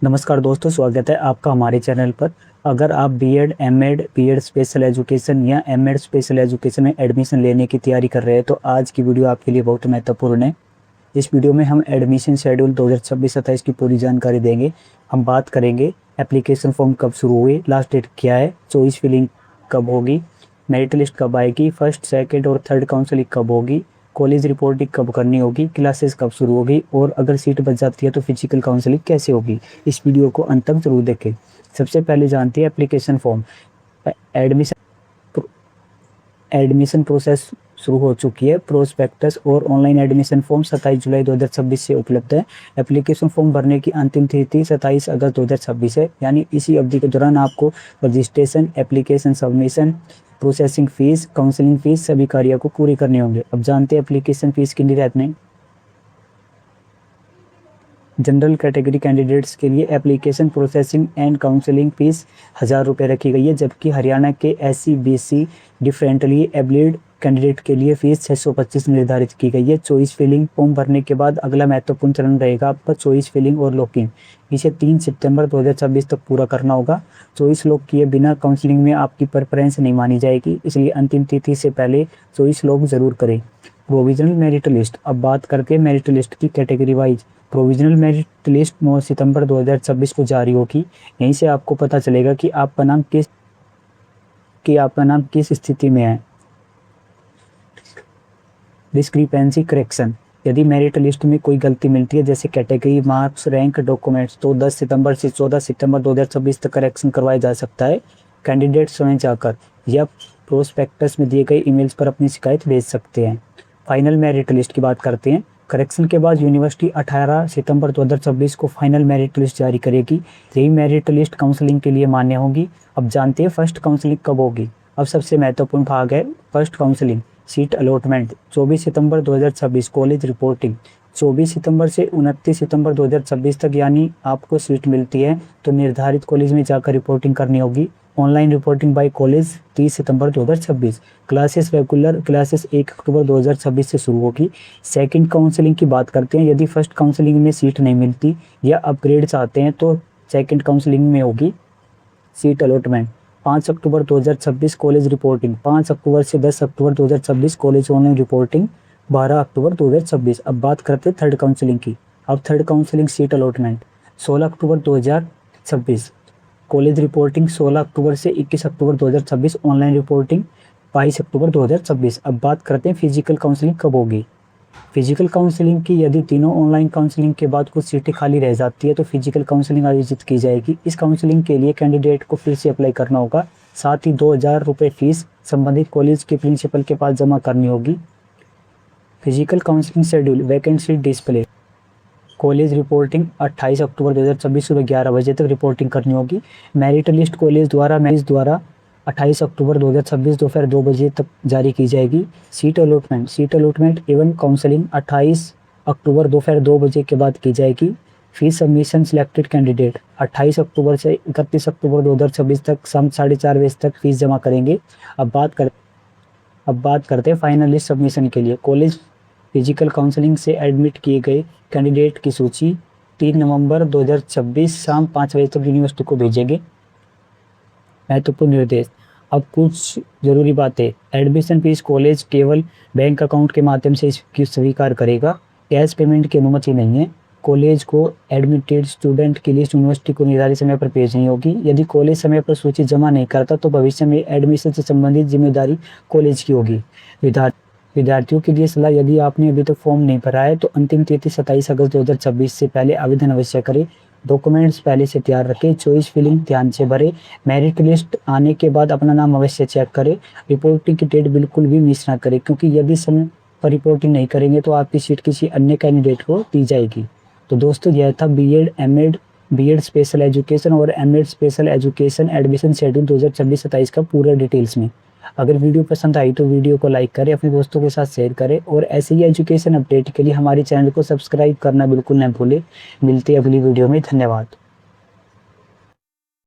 नमस्कार दोस्तों, स्वागत है आपका हमारे चैनल पर। अगर आप BEd, MEd, BEd special education या एमएड स्पेशल एजुकेशन में एडमिशन लेने की तैयारी कर रहे हैं तो आज की वीडियो आपके लिए बहुत महत्वपूर्ण है। इस वीडियो में हम एडमिशन शेड्यूल 2026-27 की पूरी जानकारी देंगे। हम बात करेंगे एप्लीकेशन फॉर्म कब शुरू हुए, लास्ट डेट क्या है, चॉइस फिलिंग कब होगी, मेरिट लिस्ट कब आएगी, फर्स्ट सेकंड और थर्ड काउंसलिंग कब होगी, कॉलेज रिपोर्टिंग कब करनी होगी, क्लासेस कब शुरू होगी और अगर सीट बच जाती है तो फिजिकल काउंसलिंग कैसे होगी। इस वीडियो को अंत तक जरूर देखें। सबसे पहले जानते हैं application form. Admission admission process शुरू हो चुकी है। प्रोस्पेक्टस और ऑनलाइन एडमिशन फॉर्म 27 जुलाई 2026 से उपलब्ध है। एप्लीकेशन फॉर्म भरने की अंतिम तिथि 27 अगस्त 2026 है, यानी इसी अवधि के दौरान आपको registration, application submission, processing fees, counselling fees सभी कार्यों को पूरे करने होंगे। अब जानते हैं एप्लीकेशन फीस कितनी रहती है। जनरल कैटेगरी कैंडिडेट्स के लिए application processing and counselling fees 1000 रुपये रखी गई है, जबकि हरियाणा के SC BC differently abled candidate के लिए फीस 625 निर्धारित की गई है। चॉइस फिलिंग फॉर्म भरने के बाद अगला महत्वपूर्ण चरण रहेगा आपका चॉइस फिलिंग और लॉकिंग। इसे 3 सितंबर 2026 तक पूरा करना होगा। चॉइस लॉक किए बिना काउंसलिंग में आपकी प्रेफरेंस नहीं मानी जाएगी, इसलिए अंतिम तिथि से पहले चॉइस लॉक जरूर करें। Provisional merit list. अब बात करते हैं मेरिट लिस्ट की category wise. Provisional merit list 9 सितंबर 2026 को जारी होगी। यहीं से आपको पता चलेगा कि आपका नाम किस स्थिति में है। Discrepancy correction. यदि मेरिट लिस्ट में कोई गलती मिलती है, जैसे कैटेगरी, मार्क्स, रैंक, डॉक्यूमेंट्स, तो 10 सितंबर से 14 सितंबर 2026 तक करेक्शन करवाया जा सकता है। कैंडिडेट स्वयं जाकर या प्रोस्पेक्टस में दिए गए ईमेल्स पर अपनी शिकायत भेज सकते हैं। फाइनल मेरिट लिस्ट की बात करते हैं। करेक्शन के बाद यूनिवर्सिटी 18 सितंबर 2026 को फाइनल मेरिट लिस्ट जारी करेगी। यही मेरिट लिस्ट काउंसलिंग के लिए मान्य होगी। अब जानते हैं फर्स्ट काउंसलिंग कब होगी। अब सबसे महत्वपूर्ण भाग है फर्स्ट काउंसलिंग। सीट अलॉटमेंट 24 सितंबर 2026। कॉलेज रिपोर्टिंग 24 सितंबर से 29 सितंबर 2026 तक, यानी आपको सीट मिलती है तो निर्धारित कॉलेज में जाकर रिपोर्टिंग करनी होगी। ऑनलाइन रिपोर्टिंग बाय कॉलेज 30 सितंबर 2026। क्लासेस रेगुलर क्लासेस 1 अक्टूबर 2026 से शुरू होगी। सेकंड काउंसलिंग की बात करते हैं। यदि फर्स्ट काउंसलिंग में सीट नहीं मिलती या अपग्रेड चाहते हैं तो सेकंड काउंसलिंग में होगी सीट अलॉटमेंट। 5 अक्टूबर 2026 कॉलेज रिपोर्टिंग। 5 अक्टूबर से 10 अक्टूबर 2026 कॉलेज ऑनलाइन रिपोर्टिंग। 12 अक्टूबर 2026। अब बात करते हैं थर्ड काउंसलिंग की। अब थर्ड काउंसलिंग सीट अलॉटमेंट 16 अक्टूबर 2026 कॉलेज रिपोर्टिंग। 16 अक्टूबर से 21 अक्टूबर 2026 ऑनलाइन रिपोर्टिंग। 22 अक्टूबर 2026। अब बात करते हैं फिजिकल काउंसलिंग कब होगी। फिजिकल काउंसलिंग की यदि तीनों ऑनलाइन काउंसलिंग के बाद कुछ सीटें खाली रह जाती है तो फिजिकल काउंसलिंग आयोजित की जाएगी। इस काउंसलिंग के लिए कैंडिडेट को फिर से अप्लाई करना होगा। साथ ही 2000 रुपये फीस संबंधित कॉलेज के प्रिंसिपल के पास जमा करनी होगी। Physical counselling schedule. Vacancy display. College reporting 28 अक्टूबर 2026 सुबह 11 बजे तक रिपोर्टिंग करनी होगी। मेरिट लिस्ट कॉलेज द्वारा 28 अक्टूबर 2026 दोपहर 2 बजे तक जारी की जाएगी। सीट अलॉटमेंट एवं काउंसलिंग 28 अक्टूबर दोपहर 2 बजे के बाद की जाएगी। फीस सबमिशन सिलेक्टेड कैंडिडेट 28 अक्टूबर से 31 अक्टूबर 2026 तक शाम 4:30 बजे तक फीस जमा करेंगे। अब बात करते हैं फाइनल लिस्ट सबमिशन के लिए। कॉलेज फिजिकल काउंसलिंग से एडमिट किए गए कैंडिडेट की सूची 3 नवंबर 2026 शाम 5 बजे तक यूनिवर्सिटी को भेजेंगे। महत्वपूर्ण निर्देश। अब कुछ जरूरी बातें। एडमिशन फीस कॉलेज केवल बैंक अकाउंट के माध्यम से इसकी स्वीकार करेगा। कैश पेमेंट की अनुमति नहीं है। कॉलेज को एडमिटेड स्टूडेंट की लिस्ट यूनिवर्सिटी को निर्धारित समय पर भेजनी होगी। यदि कॉलेज समय पर सूची जमा नहीं करता तो भविष्य में एडमिशन से संबंधित जिम्मेदारी कॉलेज की होगी। विद्यार्थियों के लिए सलाह। यदि आपने अभी तक फॉर्म नहीं भरा है तो अंतिम तिथि 27 अगस्त 2026 से पहले आवेदन अवश्य करें। डॉक्यूमेंट्स पहले से तैयार रखें। चॉइस फिलिंग ध्यान से भरें। मेरिट लिस्ट आने के बाद अपना नाम अवश्य चेक करें। रिपोर्टिंग की डेट बिल्कुल भी मिस ना करें, क्योंकि यदि समय पर रिपोर्टिंग नहीं करेंगे तो आपकी सीट किसी अन्य कैंडिडेट को दी जाएगी। तो दोस्तों, यह था B Ed, MEd, BEd special education और M Ed special education admission schedule 2026-27 का पूरा डिटेल्स में। अगर वीडियो पसंद आई तो वीडियो को लाइक करें, अपने दोस्तों के साथ शेयर करें और ऐसे ही एजुकेशन अपडेट के लिए हमारे चैनल को सब्सक्राइब करना बिल्कुल न भूलें। मिलते हैं अगली वीडियो में। धन्यवाद।